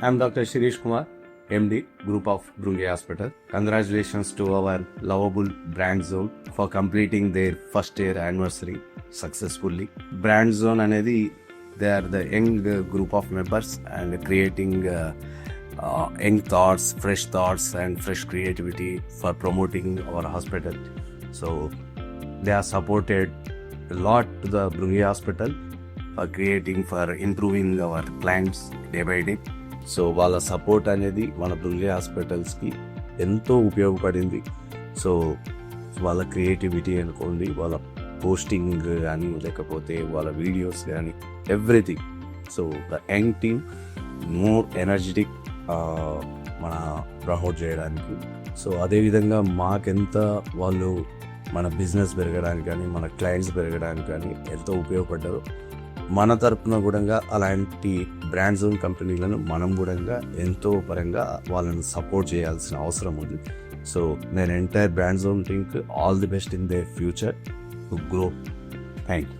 I'm Dr. Shirish Kumar, MD, Group of Brunge Hospital. Congratulations to our lovable Brand Zone for completing their first year anniversary successfully. Brand Zone anedi, they are the young group of members and creating young thoughts, and fresh creativity for promoting our hospital. So they are supported a lot to the Brunge Hospital for creating, for improving our clients day by day. So వాళ్ళ support అనేది మన బ్రుంగే హాస్పిటల్స్కి ఎంతో ఉపయోగపడింది. So వాళ్ళ creativity అనుకోండి, వాళ్ళ posting కానీ, లేకపోతే వాళ్ళ వీడియోస్ కానీ, everything. So the young team more energetic మన ప్రమోట్ చేయడానికి. సో అదేవిధంగా మాకెంత వాళ్ళు మన బిజినెస్ పెరగడానికి కానీ, మన క్లయింట్స్ పెరగడానికి కానీ ఎంతో ఉపయోగపడ్డారు. మన తరపున కూడా అలాంటి బ్రాండ్ జోన్ కంపెనీలను మనం కూడా ఎంతో పరంగా వాళ్ళని సపోర్ట్ చేయాల్సిన అవసరం ఉంది. సో నేను ఎంటైర్ బ్రాండ్ జోన్ టీమ్కి all the best in they future to grow. Thank you.